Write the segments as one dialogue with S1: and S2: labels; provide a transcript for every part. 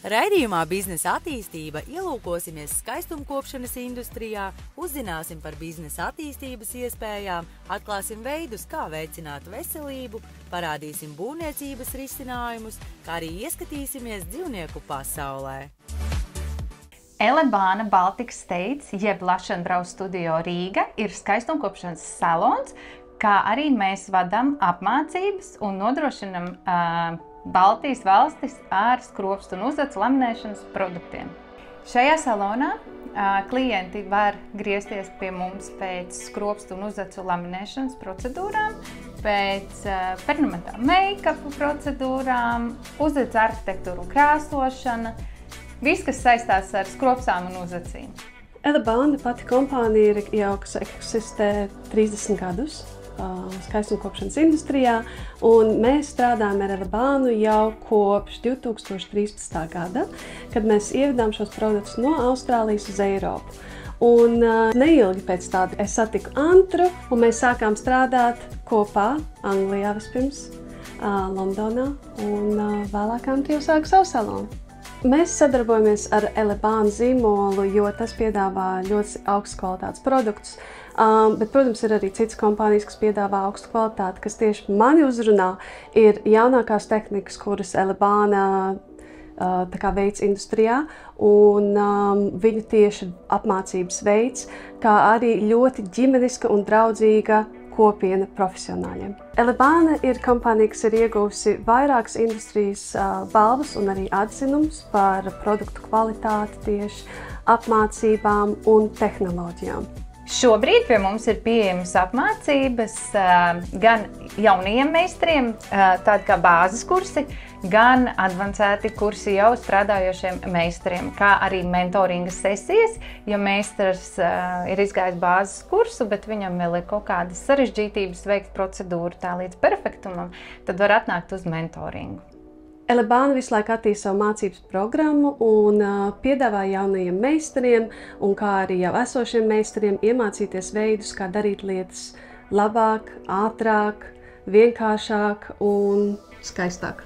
S1: Raidījumā Biznesa attīstība ielūkosimies skaistumkopšanas industrijā, uzzināsim par biznesa attīstības iespējām, atklāsim veidus, kā veicināt veselību, parādīsim būvniecības risinājumus, kā arī ieskatīsimies dzīvnieku pasaulē.
S2: Elebāna Baltic States, jeb Lašenbrau studio Rīga, ir skaistumkopšanas salons, kā arī mēs vadam apmācības un nodrošinam Baltijas valstis ar skropstu un uzacu laminēšanas produktiem. Šajā salonā klienti var griezties pie mums pēc skropstu un uzacu laminēšanas procedūrām, pēc permanentā make-upa procedūrām, uzacu arhitektūru un krāsošana, viss, kas saistās ar skropstām un uzacīm.
S3: Elebāna pati kompānija ir jau, kas eksistē 30 gadus. Skaistumkopšanas industrijā, un mēs strādājam ar Elebānu jau kopš 2013. gada, kad mēs ievedām šos produktus no Austrālijas uz Eiropu. Un neilgi pēc tāda es satiku Antru, un mēs sākām strādāt kopā Anglijā vispirms, Londonā, un vēlāk Antru jau sāka savu salonu. Mēs sadarbojamies ar Elebānu zīmolu, jo tas piedāvā ļoti augstas kvalitātes produktus. Bet, protams, ir arī citas kompānijas, kas piedāvā augstu kvalitāti, kas tieši mani uzrunā, ir jaunākās tehnikas, kuras Elebāna veids industrijā, un viņu tieši apmācības veids, kā arī ļoti ģimeniska un draudzīga kopiena profesionāļiem. Elebāna ir kompānija, kas ir ieguvusi vairākas industrijas balvas un arī atzinums par produktu kvalitāti tieši apmācībām un tehnoloģijām.
S2: Šobrīd pie mums ir pieejamas apmācības gan jaunajiem meistariem, tādi kā bāzes kursi, gan advancēti kursi jau strādājošiem meistariem, kā arī mentoringa sesijas, ja meistars ir izgājis bāzes kursu, bet viņam vēl ir kaut kādas sarežģītības veikt procedūru tā līdz perfektumam, tad var atnākt uz mentoringu.
S3: Elebāna visu laiku attīsta savu mācības programmu un piedāvā jaunajiem meistariem un kā arī jau esošiem meistariem iemācīties veidus, kā darīt lietas labāk, ātrāk, vienkāršāk un skaistāk.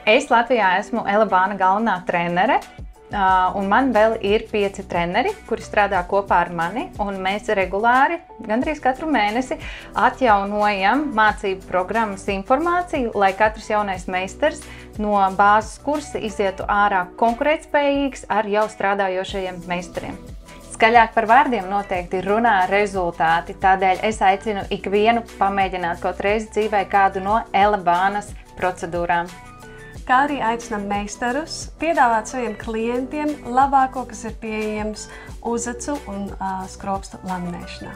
S2: Es Latvijā esmu Elebāna galvenā trenere. Un man vēl ir 5 treneri, kuri strādā kopā ar mani, un mēs regulāri, gandrīz katru mēnesi, atjaunojam mācību programmas informāciju, lai katrs jaunais meistars no bāzes kursa izietu ārā konkurētspējīgs ar jau strādājošajiem meistariem. Skaļāk par vārdiem noteikti runā rezultāti, tādēļ es aicinu ikvienu pamēģināt kaut reizi dzīvē kādu no Elebānas procedūrām.
S3: Kā arī aicinām meistarus piedāvāt saviem klientiem labāko, kas ir pieejams uzacu un skropstu laminēšanā.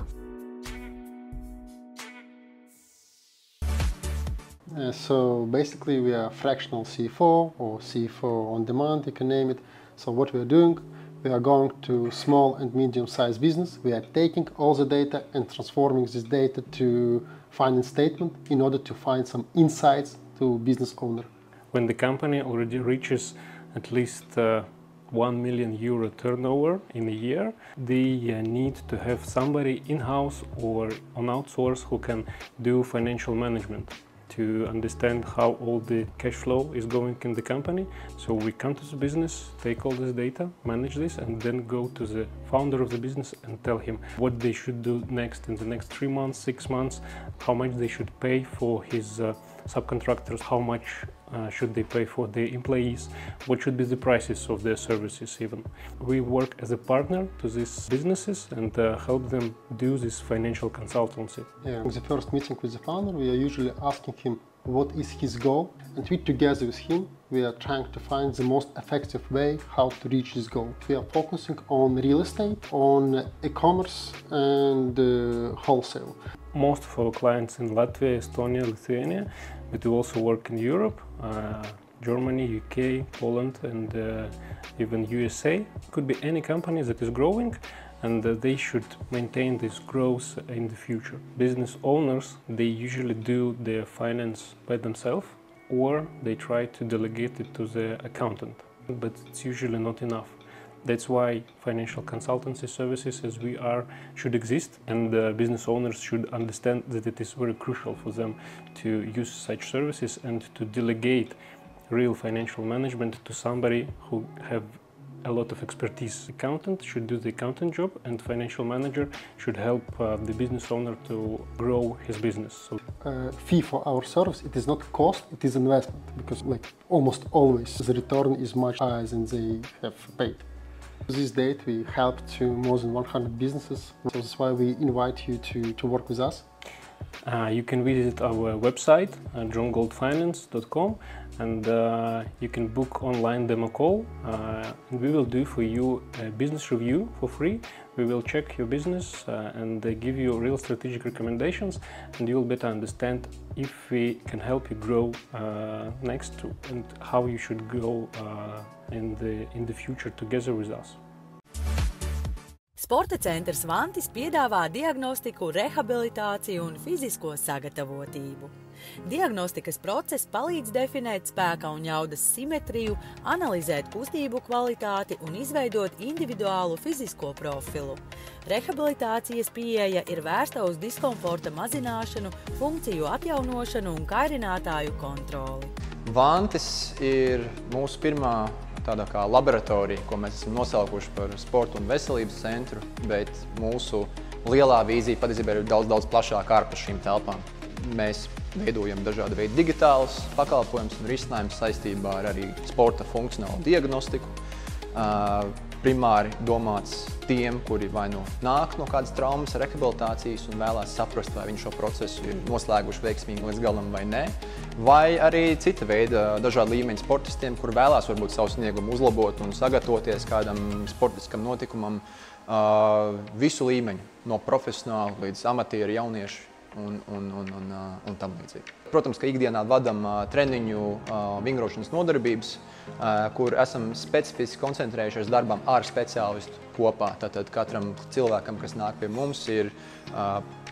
S4: So basically we are fractional C4 or C4 on demand, you can name it. So what we are doing, we are going to small and medium-sized business. We are taking all the data and transforming this data to finance statement in order to find some insights to business owner.
S5: When the company already reaches at least 1 million euro turnover in a year, they need to have somebody in-house or on outsource who can do financial management to understand how all the cash flow is going in the company. So we come to the business, take all this data, manage this, and then go to the founder of the business and tell him what they should do next in the next 3 months, 6 months, how much they should pay for his subcontractors, how much should they pay for their employees, what should be the prices of their services even. We work as a partner to these businesses and help them do this financial consultancy.
S4: Yeah. In the first meeting with the founder, we are usually asking him what is his goal, and we together with him, we are trying to find the most effective way how to reach this goal. We are focusing on real estate, on e-commerce and wholesale.
S5: Most of our clients in Latvia, Estonia, Lithuania, but we also work in Europe, Germany, UK, Poland, and even USA. Could be any company that is growing, and they should maintain this growth in the future. Business owners, they usually do their finance by themselves, or they try to delegate it to the accountant, but it's usually not enough. That's why financial consultancy services as we are should exist, and business owners should understand that it is very crucial for them to use such services and to delegate real financial management to somebody who have a lot of expertise. Accountant should do the accountant job, and financial manager should help the business owner to grow his business. So,
S4: fee for our service, it is not cost, it is investment, because like almost always the return is much higher than they have paid. To this date we helped to more than 100 businesses, so that's why we invite you to work with us.
S5: You can visit our website, johngoldfinance.com, and you can book online demo call. And we will do for you a business review for free. We will check your business and give you real strategic recommendations, and you will better understand if we can help you grow next to, and how you should go in the future together with us.
S1: Sporta centrs Vantis piedāvā diagnostiku, rehabilitāciju un fizisko sagatavotību. Diagnostikas process palīdz definēt spēka un jaudas simetriju, analizēt kustību kvalitāti un izveidot individuālu fizisko profilu. Rehabilitācijas pieeja ir vērsta uz diskomforta mazināšanu, funkciju atjaunošanu un kairinātāju kontroli.
S6: Vantis ir mūsu pirmā tāda kā laboratorija, ko mēs esam nosaukuši par sporta un veselības centru, bet mūsu lielā vīzija patiesībā ir daudz plašāka ārpus šīm telpām. Mēs veidojam dažādu veidu digitālus pakalpojumus un risinājumus saistībā ar arī sporta funkcionālu diagnostiku. Primāri domāts tiem, kuri vai nu nāk no kādas traumas, rehabilitācijas un vēlās saprast, vai viņi šo procesu ir noslēguši veiksmīgi līdz galam vai nē. Vai arī cita veida dažādu līmeņu sportistiem, kuri vēlās varbūt savu sniegumu uzlabot un sagatavoties kādam sportiskam notikumam visu līmeņu, no profesionāla līdz amatieru jauniešu un tam līdzīgi. Protams, ka ikdienā vadam treniņu vingrošanas nodarbības, kur esam specifiski koncentrējušies darbam ar speciālistu kopā. Tātad katram cilvēkam, kas nāk pie mums, ir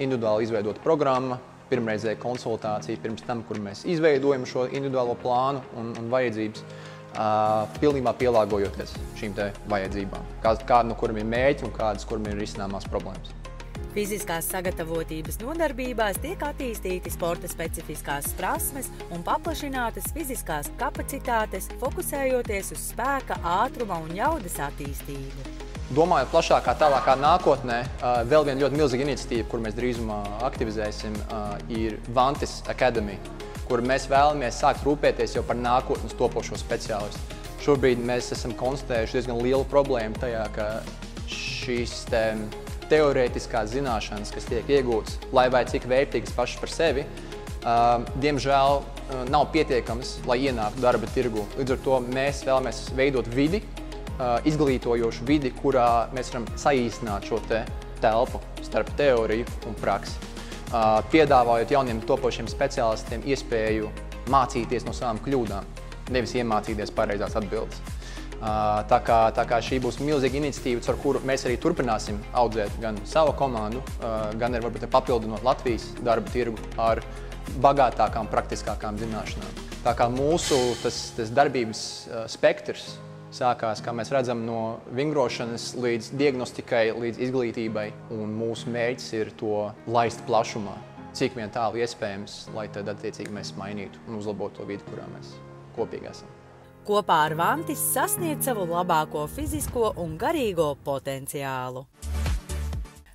S6: individuāli izveidota programma, pirmreizēja konsultācija pirms tam, kur mēs izveidojam šo individuālo plānu un vajadzības, pilnībā pielāgojoties šīm te vajadzībām. Kāda no kuriem ir mērķi un kādas, kuriem ir risināmās problēmas.
S1: Fiziskās sagatavotības nodarbībās tiek attīstīti sporta specifiskās prasmes un paplašinātas fiziskās kapacitātes, fokusējoties uz spēka, ātruma un jaudas attīstību.
S6: Domājot plašākā, tālākā nākotnē, vēl viena ļoti milzīga iniciatīva, kur mēs drīzumā aktivizēsim, ir Vantis Academy, kur mēs vēlamies sākt rūpēties jau par nākotnes topošo speciālistu. Šobrīd mēs esam konstatējuši diezgan lielu problēmu tajā, ka šīs teorētiskās zināšanas, kas tiek iegūtas, lai vai cik vērtīgas pašas par sevi, diemžēl nav pietiekamas, lai ienāktu darba tirgu. Līdz ar to mēs vēlamies veidot vidi, izglītojošu vidi, kurā mēs varam saīsināt šo telpu starp teoriju un praksi, piedāvājot jauniem topošiem speciālistiem iespēju mācīties no savām kļūdām, nevis iemācīties pareizās atbildes. Tā kā šī būs milzīga iniciatīva, ar kuru mēs arī turpināsim audzēt gan savu komandu, gan arī varbūt papildinot Latvijas darba tirgu ar bagātākām, praktiskākām zināšanām. Tā kā mūsu tas darbības spektrs sākās, kā mēs redzam, no vingrošanas līdz diagnostikai, līdz izglītībai, un mūsu mērķis ir to laist plašumā, cik vien tālu iespējams, lai tad attiecīgi mēs mainītu un uzlabotu to vidi, kurā mēs kopīgi esam.
S1: Kopā ar Vantis sasniedz savu labāko fizisko un garīgo potenciālu.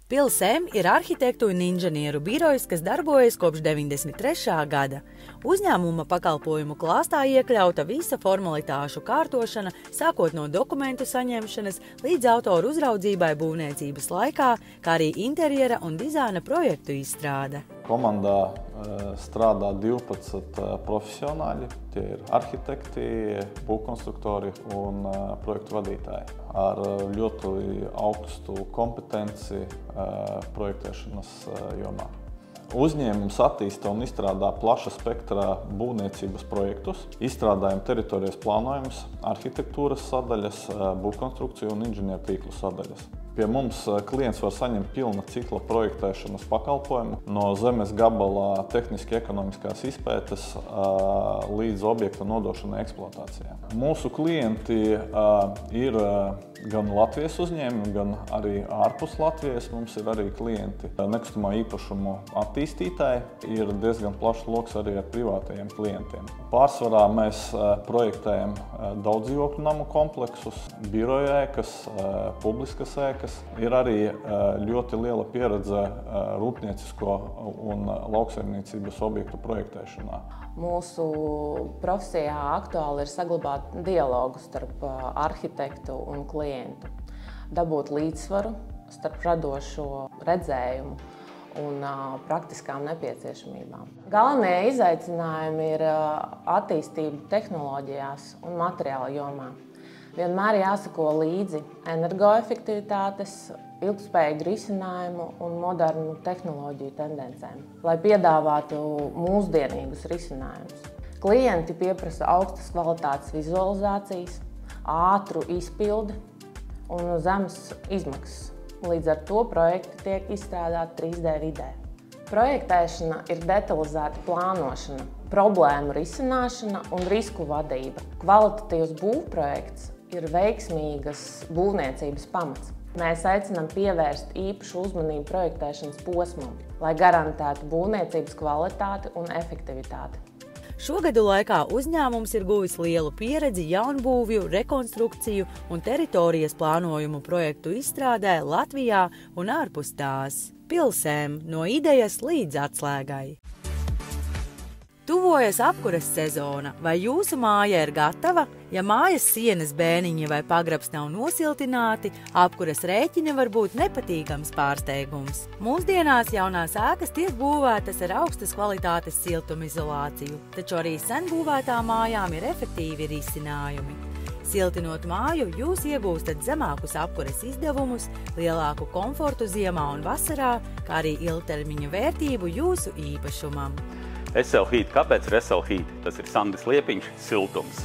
S1: Pils M ir arhitektu un inženieru birojs, kas darbojas kopš 93. gada. Uzņēmuma pakalpojumu klāstā iekļauta visa formalitāšu kārtošana, sākot no dokumentu saņemšanas līdz autoru uzraudzībai būvniecības laikā, kā arī interjera un dizaina projektu izstrāde.
S7: Komandā strādā 12 profesionāļi, tie ir arhitekti, būvkonstruktori un projektu vadītāji ar ļoti augstu kompetenci projektēšanas jomā. Uzņēmums attīsta un izstrādā plaša spektra būvniecības projektus, izstrādājam teritorijas plānojumus, arhitektūras sadaļas, būvkonstrukciju un inženieru tīklu sadaļas. Pie mums klients var saņemt pilna cikla projektēšanas pakalpojumu no zemes gabala tehniski ekonomiskās izpētes līdz objekta nodošanai eksploatācijā. Mūsu klienti ir gan Latvijas uzņēmumi, gan arī ārpus Latvijas. Mums ir arī klienti nekustamā īpašumu attīstītāji. Ir diezgan plašs loks arī ar privātajiem klientiem. Pārsvarā mēs projektējam daudz dzīvokļu namu kompleksus, biroja ēkas, publiskas ēkas. Ir arī ļoti liela pieredze rūpniecisko un lauksaimniecības objektu projektēšanā.
S8: Mūsu profesijā aktuāli ir saglabāt dialogu starp arhitektu un klientu, dabūt līdzsvaru starp radošo redzējumu un praktiskām nepieciešamībām. Galvenie izaicinājumi ir attīstība tehnoloģijās un materiāla jomā. Vienmēr jāsako līdzi energoefektivitātes, ilgspējīgu risinājumu un modernu tehnoloģiju tendencēm, lai piedāvātu mūsdienīgus risinājumus. Klienti pieprasa augstas kvalitātes vizualizācijas, ātru izpildi un zemes izmaksas. Līdz ar to projekti tiek izstrādāti 3D vidē. Projektēšana ir detalizēta plānošana, problēmu risināšana un risku vadība. Kvalitatīvs būvprojekts ir veiksmīgas būvniecības pamats. Mēs aicinām pievērst īpašu uzmanību projektēšanas posmam, lai garantētu būvniecības kvalitāti un efektivitāti.
S1: Šogadu laikā uzņēmums ir guvis lielu pieredzi jaunbūvju, rekonstrukciju un teritorijas plānojumu projektu izstrādē Latvijā un ārpus tās. Pilsēm no idejas līdz atslēgai. Tuvojas apkuras sezona. Vai jūsu māja ir gatava? Ja mājas sienas, bēniņi vai pagrabs nav nosiltināti, apkuras rēķini var būt nepatīkams pārsteigums. Mūsdienās jaunās ēkas tiek būvētas ar augstas kvalitātes siltumizolāciju, taču arī sen būvētām mājām ir efektīvi risinājumi. Siltinot māju, jūs iegūstat zemākus apkuras izdevumus, lielāku komfortu ziemā un vasarā, kā arī ilgtermiņa vērtību jūsu īpašumam.
S9: SL Heat. Kāpēc ir SL Heat? Tas ir Sandis Liepiņš siltums.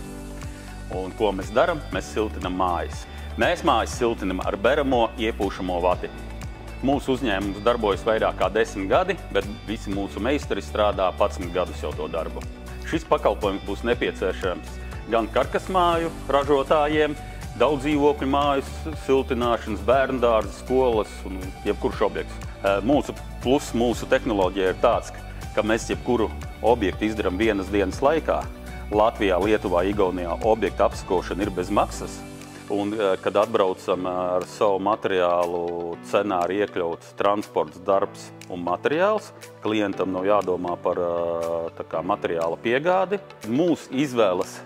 S9: Un ko mēs darām? Mēs siltinam mājas. Mēs mājas siltinam ar beramo iepūšamo vati. Mūsu uzņēmums darbojas vairāk kā 10 gadi, bet visi mūsu meistari strādā 11 gadus jau to darbu. Šis pakalpojums būs nepieciešams gan karkasmāju ražotājiem, daudz dzīvokļu mājas siltināšanas, bērndārzi, skolas un jebkurš objekts. Mūsu plus mūsu tehnoloģija ir tāds, ka mēs jebkuru objektu izdarām vienas dienas laikā. Latvijā, Lietuvā, Igaunijā objekta apsakošana ir bez maksas. Un, kad atbraucam ar savu materiālu, cenā ir iekļauts transports, darbs un materiāls. Klientam nav jādomā par materiāla piegādi. Mūs izvēlas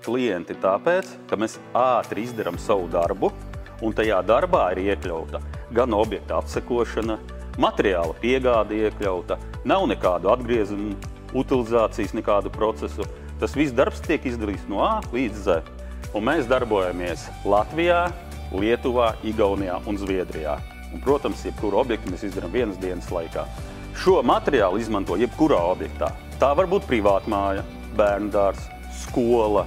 S9: klienti tāpēc, ka mēs ātri izdarām savu darbu, un tajā darbā ir iekļauta gan objekta apsakošana, materiāla piegāde iekļauta, nav nekādu atgriezumu, utilizācijas nekādu procesu. Tas viss darbs tiek izdarīts no A līdz Z. Un mēs darbojamies Latvijā, Lietuvā, Igaunijā un Zviedrijā. Un, protams, jebkuru objektu mēs izdarām vienas dienas laikā. Šo materiālu izmanto jebkurā objektā. Tā var būt privātmāja, bērndārs, skola,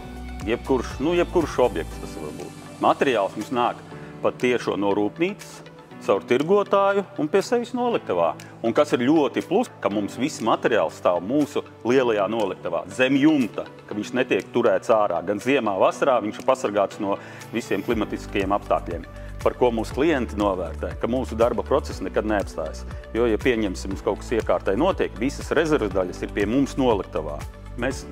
S9: jebkurš objekts tas var būt. Materiāls mums nāk pat tiešo no rūpnīcas, caur tirgotāju un pie sevis noliktavā. Un kas ir ļoti plus, ka mums viss materiāls stāv mūsu lielajā noliktavā, zem jumta, ka viņš netiek turēts ārā. Gan ziemā, vasarā viņš ir pasargāts no visiem klimatiskajiem apstākļiem. Par ko mūsu klienti novērtē, ka mūsu darba process nekad neapstājas. Jo, ja pieņemsim, kaut kas iekārtai notiek, visas rezerves daļas ir pie mums noliktavā.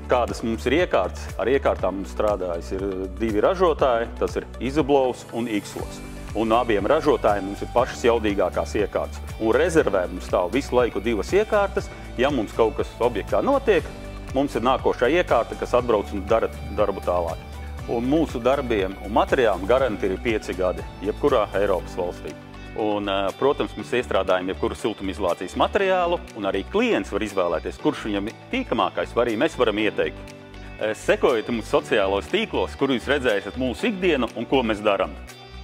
S9: Kādas mums ir iekārtas, ar iekārtām mums strādājas ir 2 ražotāji, tas ir Izoblovs un Xlos. Un abiem ražotājiem mums ir pašas jaudīgākās iekārtas. Un rezervē mums stāv visu laiku 2 iekārtas. Ja mums kaut kas objektā notiek, mums ir nākošā iekārta, kas atbrauc un dara darbu tālāk. Un mūsu darbiem un materiāliem garanti ir 5 gadi, jebkurā Eiropas valstī. Un, protams, mēs iestrādājam jebkuru siltumizolācijas materiālu, un arī klients var izvēlēties, kurš viņam ir tīkamākais, vai arī mēs varam ieteikt. Sekojiet mums sociālos tīklos, kur jūs redzēsiet mūsu ikdienu un ko mēs darām.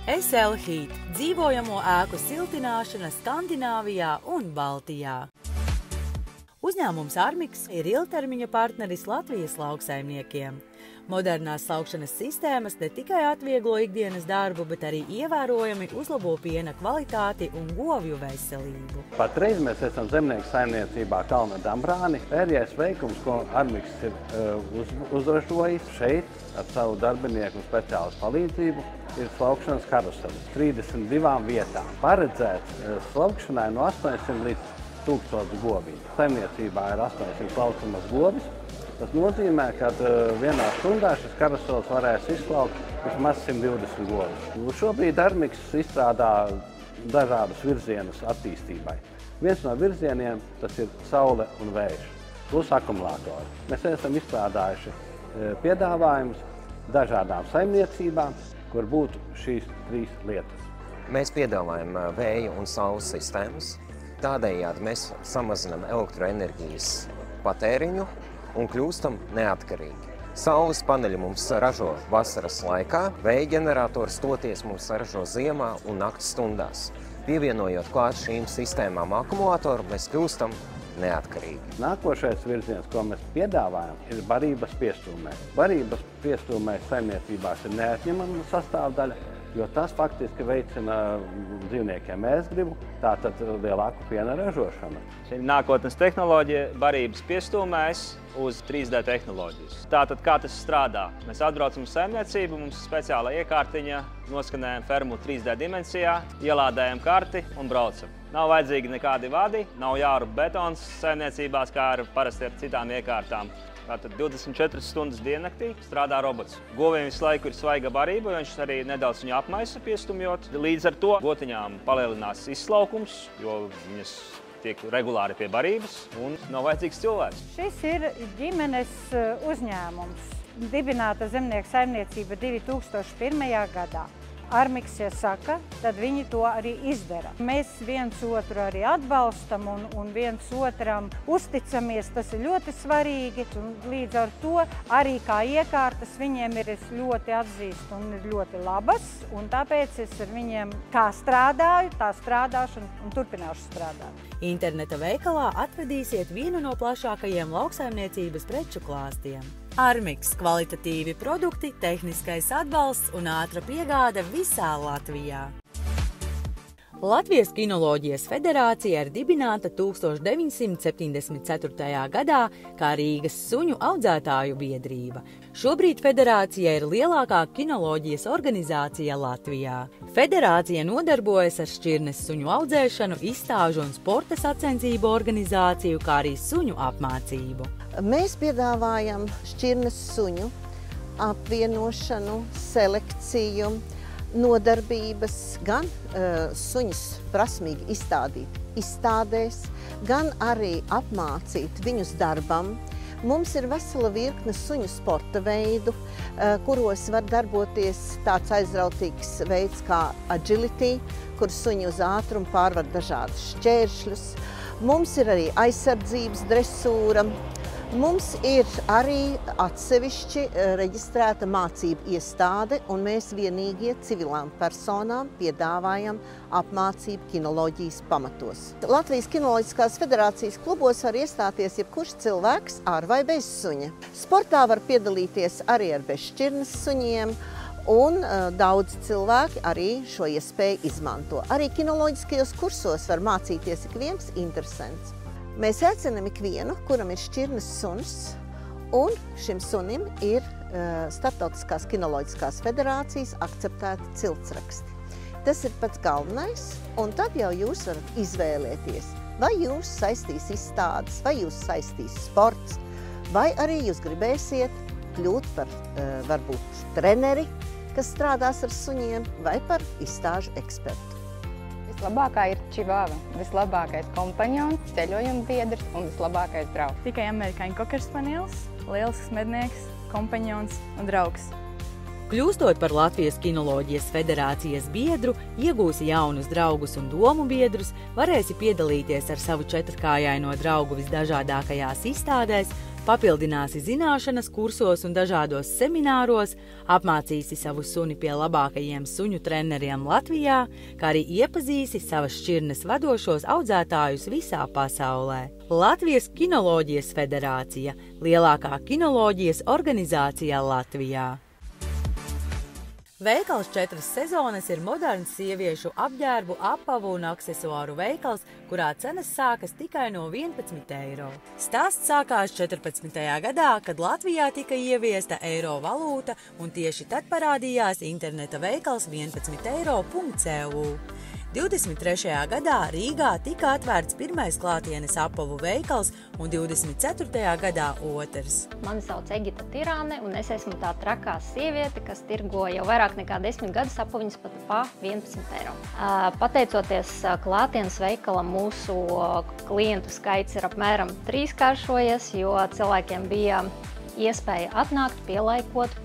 S1: SL Heat – dzīvojamo ēku siltināšana Skandināvijā un Baltijā. Uzņēmums Armiks ir ilgtermiņa partneris Latvijas lauksaimniekiem. Modernās slaukšanas sistēmas ne tikai atvieglo ikdienas darbu, bet arī ievērojami uzlabo piena kvalitāti un govju veselību.
S10: Patreiz mēs esam zemnieku saimniecībā Kalna Dambrāni. Pēdējais veikums, ko Armiks ir uzražojis šeit ar savu darbinieku un speciālistu palīdzību, ir slaukšanas karuselis 32 vietām. Paredzēts slaukšanai no 800 līdz 1000 govīm. Saimniecībā ir 800 slaucamas govis. Tas nozīmē, ka vienā stundā šis karuselis varēs izslaukt vismaz 120 govis. Šobrīd Armiks izstrādā dažādus virzienus attīstībai. Viens no virzieniem tas ir saule un vējš, plus akumulātori. Mēs esam izstrādājuši piedāvājumus dažādām saimniecībām, kur būtu šīs 3 lietas.
S11: Mēs piedāvājam vēja un saules sistēmas. Tādējādi mēs samazinām elektroenerģijas patēriņu un kļūstam neatkarīgi. Saules paneļi mums ražo vasaras laikā, vēja ģenerators toties mums ražo ziemā un nakts stundās. Pievienojot klāt šīm sistēmām akumulātoru, mēs kļūstam neatkarīgi.
S10: Nākošais virziens, ko mēs piedāvājam, ir barības piestūmē. Barības piestūmē saimniecībās ir neatņemama sastāvdaļa, jo tas faktiski veicina dzīvniekiem ēstgribu, tātad lielāku piena ražošanu.
S12: Šī nākotnes tehnoloģija barības piestūmēs uz 3D tehnoloģijas. Tātad, kā tas strādā? Mēs atbraucam uz saimniecību, mums ir speciāla iekārtiņa, noskanējam fermu 3D dimensijā, ielādējam karti un braucam. Nav vajadzīgi nekādi vadi, nav jārub betons saimniecībās, kā ar parasti ar citām iekārtām. Tātad 24 stundas diennaktī strādā robots. Goviem visu laiku ir svaiga barība, viņš arī nedaudz viņu apmaisa piestumjot. Līdz ar to gotiņām palielinās izslaukums, jo viņas tiek regulāri pie barības un nav vajadzīgs cilvēks.
S13: Šis ir ģimenes uzņēmums. Dibināta zemnieku saimniecība 2001. gadā. Armiks, ja saka, tad viņi to arī izdara. Mēs viens otru arī atbalstam un viens otram uzticamies, tas ir ļoti svarīgi. Un līdz ar to arī kā iekārtas viņiem ir ļoti atzīst un ir ļoti labas. Un tāpēc es ar viņiem kā strādāju, tā strādāšu un turpināšu strādāt.
S1: Interneta veikalā atradīsiet vienu no plašākajiem lauksaimniecības preču klāstiem. Armiks – kvalitatīvi produkti, tehniskais atbalsts un ātra piegāde visā Latvijā. Latvijas Kinoloģijas federācija ir dibināta 1974. gadā kā Rīgas suņu audzētāju biedrība. Šobrīd federācija ir lielākā kinoloģijas organizācija Latvijā. Federācija nodarbojas ar šķirnes suņu audzēšanu, izstāžu un sporta sacensību organizāciju, kā arī suņu apmācību.
S14: Mēs piedāvājam šķirnes suņu apvienošanu, selekciju, nodarbības, gan suņus prasmīgi izstādīt izstādēs, gan arī apmācīt viņus darbam. Mums ir vesela virkne suņu sporta veidu, kuros var darboties tāds aizrautīgs veids kā agility, kur suņi uz ātrumu pārvar dažādus šķēršļus. Mums ir arī aizsardzības dresūra. Mums ir arī atsevišķi reģistrēta mācību iestāde, un mēs vienīgie civilām personām piedāvājam apmācību kinoloģijas pamatos. Latvijas Kinoloģiskās federācijas klubos var iestāties jebkurš cilvēks ar vai bez suņa. Sportā var piedalīties arī ar bezšķirnes suņiem, un daudz cilvēki arī šo iespēju izmanto. Arī kinoloģiskajos kursos var mācīties ik viens interesants. Mēs aicinām ikvienu, kuram ir šķirnes suns, un šim sunim ir Startautiskās Kinoloģiskās federācijas akceptēti ciltsraksti. Tas ir pats galvenais, un tad jau jūs varat izvēlēties, vai jūs saistīs izstādes, vai jūs saistīs sports, vai arī jūs gribēsiet kļūt par varbūt treneri, kas strādās ar suņiem, vai par izstāžu ekspertu.
S2: Vislabākā ir čivāva, vislabākais kompanjons, ceļojuma biedrs un vislabākais draugs.
S15: Tikai amerikāņu kokerspanielis, lielisks mednieks, kompanjons un draugs.
S1: Kļūstot par Latvijas Kinoloģijas federācijas biedru, iegūsi jaunus draugus un domu biedrus, varēsi piedalīties ar savu četrkājaino draugu visdažādākajās izstādēs, papildināsi zināšanas kursos un dažādos semināros, apmācīsi savu suni pie labākajiem suņu treneriem Latvijā, kā arī iepazīsi savas šķirnes vadošos audzētājus visā pasaulē. Latvijas kinoloģijas federācija – lielākā kinoloģijas organizācija Latvijā. Veikals 4 sezonas ir moderns sieviešu apģērbu, apavu un aksesuāru veikals, kurā cenas sākas tikai no 11 eiro. Stāsts sākās 14. gadā, kad Latvijā tika ieviesta eiro valūta, un tieši tad parādījās interneta veikals 11eiro.eu. 23. gadā Rīgā tika atvērts pirmais klātienes apavu veikals un 24. gadā otrs.
S16: Mani sauc Egita Tirāne, un es esmu tā trakā sieviete, kas tirgo jau vairāk nekā 10 gadus apaviņas pat pa 11 eiro. Pateicoties klātienes veikalam, mūsu klientu skaits ir apmēram 3-kāršojies, jo cilvēkiem bija iespēja atnākt, pielaikot,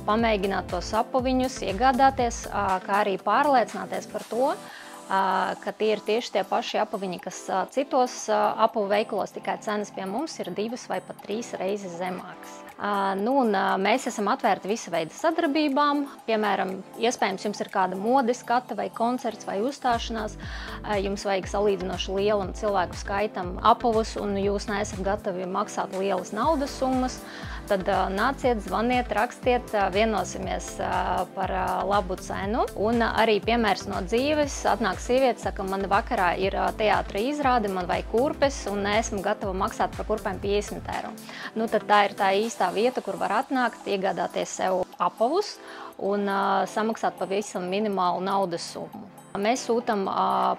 S16: pamēģināt tos apaviņus, iegādāties, kā arī pārliecināties par to, ka tie ir tieši tie paši apaviņi, kas citos apavu veikalos, tikai cenas pie mums ir 2 vai pat 3 reizes zemākas. Mēs esam atvērti visa veida sadarbībām, piemēram, iespējams jums ir kāda modes skata vai koncerts vai uzstāšanās, jums vajag salīdzinoši lielam cilvēku skaitam apavus un jūs neesat gatavi maksāt lielas naudas summas, tad nāciet, zvaniet, rakstiet, vienosimies par labu cenu. Un arī piemērs no dzīves, atnāk sieviete, saka, man vakarā ir teātra izrāde, man vajag kurpes un neesmu gatava maksāt par kurpēm 50 eiro. Tad tā ir tā īstā vieta, kur var atnākt, iegādāties sev apavus un samaksāt pavisam minimālu naudas summu. Mēs sūtam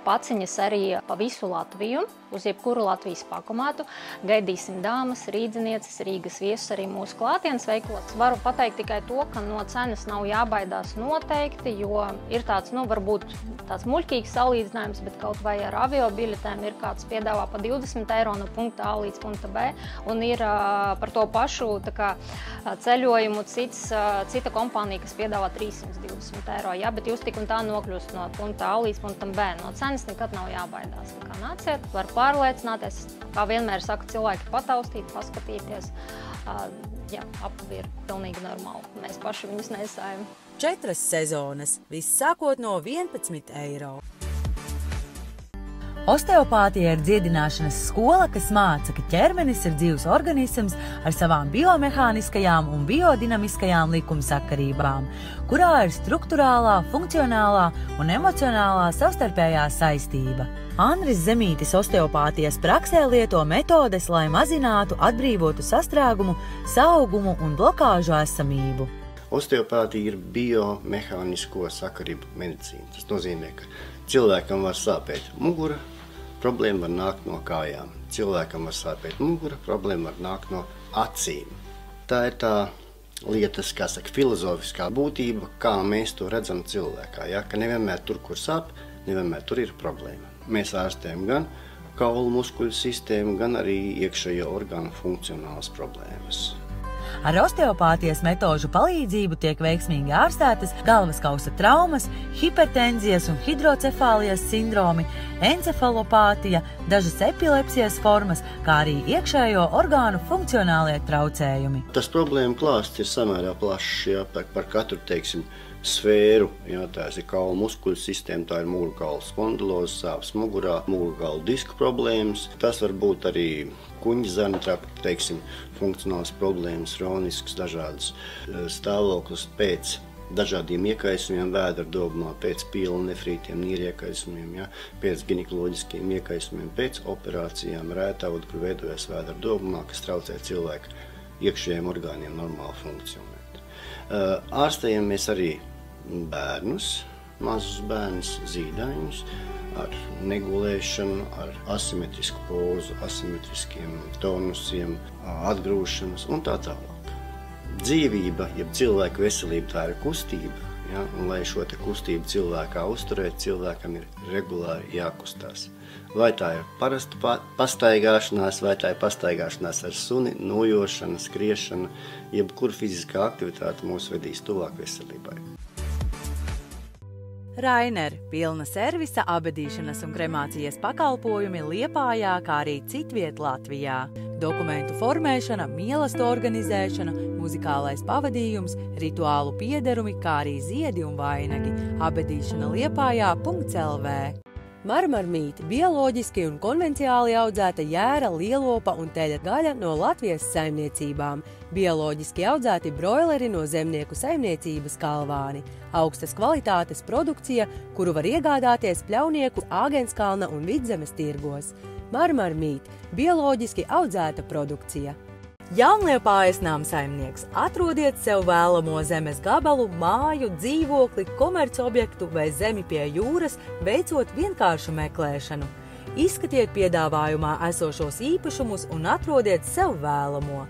S16: paciņas arī pa visu Latviju, uz jebkuru Latvijas pakomātu. Gaidīsim dāmas, rīdzinieces, Rīgas viesus arī mūsu klātienes veikalos. Varu pateikt tikai to, ka no cenas nav jābaidās noteikti, jo ir tāds, varbūt tāds muļķīgs salīdzinājums, bet kaut vai ar avio biļetēm ir kāds piedāvā pa 20 eiro no punkta A līdz punkta B, un ir par to pašu ceļojumu cita kompānija, kas piedāvā 320 eiro, bet jūs tik un tā nokļūst no punkta A līdz punktam B. No cenas nekad nav jābaidās. Nāciet, var pārliecināties, kā vienmēr saka cilvēki, pataustīt, paskatīties. Apavi ir pilnīgi normāli. Mēs paši viņus nesājam.
S1: 4 sezonas, viss sākot no 11 eiro. Osteopātija ir dziedināšanas skola, kas māca, ka ķermenis ir dzīvs organisms ar savām biomehāniskajām un biodinamiskajām likumsakarībām, kurā ir strukturālā, funkcionālā un emocionālā savstarpējā saistība. Andris Zemītis osteopātijas praksē lieto metodes, lai mazinātu, atbrīvotu sastrēgumu, saaugumu un blokāžu esamību.
S17: Osteopātija ir biomehānisko sakarību medicīna. Tas nozīmē, ka cilvēkam var sāpēt mugura, problēma var nākt no kājām. Cilvēkam var sāpēt mugura, problēma var nākt no acīm. Tā ir tā lietas, kā saka, filozofiskā būtība, kā mēs to redzam cilvēkā. Ka nevienmēr tur, kur sāp, nevienmēr tur ir problēma. Mēs ārstējam gan kaulu muskuļu sistēmu, gan arī iekšējo orgānu funkcionālas problēmas.
S1: Ar osteopātijas metožu palīdzību tiek veiksmīgi ārstētas galvaskausa traumas, hipertenzijas un hidrocefālijas sindromi, encefalopātija, dažas epilepsijas formas, kā arī iekšējo orgānu funkcionālie traucējumi.
S17: Tas problēma klāsts ir samērā plašs, par katru, sfēru. Tās ir kaulu muskuļu sistēma, tā ir mugurkaula spondiloze, sāpes mugurā, mugurkaula disku problēmas. Tas var būt arī kuņģzarna trapa, funkcionālas problēmas, hronisks, dažādas stāvoklis pēc dažādiem iekaisumiem, vēdra dobumā, pēc pielnefrītiem, nīriekaisumiem, pēc ginekoloģiskiem iekaisumiem, pēc operācijām, rētaudu, kur veidojas vēdra dobumā, kas traucē cilvēku iekšējiem orgāniem normāli funkcionēt. Ārstējam mēs arī bērnus, mazus bērnus, zīdaiņus, ar negulēšanu, ar asimetrisku pozu, asimetriskiem tonusiem, atgrūšanas un tā tālāk. Dzīvība, jeb cilvēka veselība, tā ir kustība, un lai šo te kustību cilvēkā uzturēt, cilvēkam ir regulāri jākustās. Vai tā ir parasta pastaigāšanās, vai tā ir pastaigāšanās ar suni, nojošana, skriešana, jebkur fiziskā aktivitāte mūs vedīs tuvāk veselībai.
S1: Rainer – pilna servisa, abedīšanas un kremācijas pakalpojumi Liepājā, kā arī citviet Latvijā. dokumentu formēšana, mielastu organizēšana, muzikālais pavadījums, rituālu piederumi, kā arī ziedi un vainagi, abedīšana Liepājā.lv. Marmarmīt – bioloģiski un konvenciāli audzēta jēra, lielopa un teļa gaļa no Latvijas saimniecībām, bioloģiski audzēti broileri no zemnieku saimniecības Kalvāni, augstas kvalitātes produkcija, kuru var iegādāties Pļaunieku, Āgenskalna un Vidzemes tirgos. Marmarmīt – bioloģiski audzēta produkcija. Jaunliepājas namsaimnieks, atrodiet sev vēlamo zemes gabalu, māju, dzīvokli, komercobjektu vai zemi pie jūras, veicot vienkāršu meklēšanu. Izskatiet piedāvājumā esošos īpašumus un atrodiet sev vēlamo.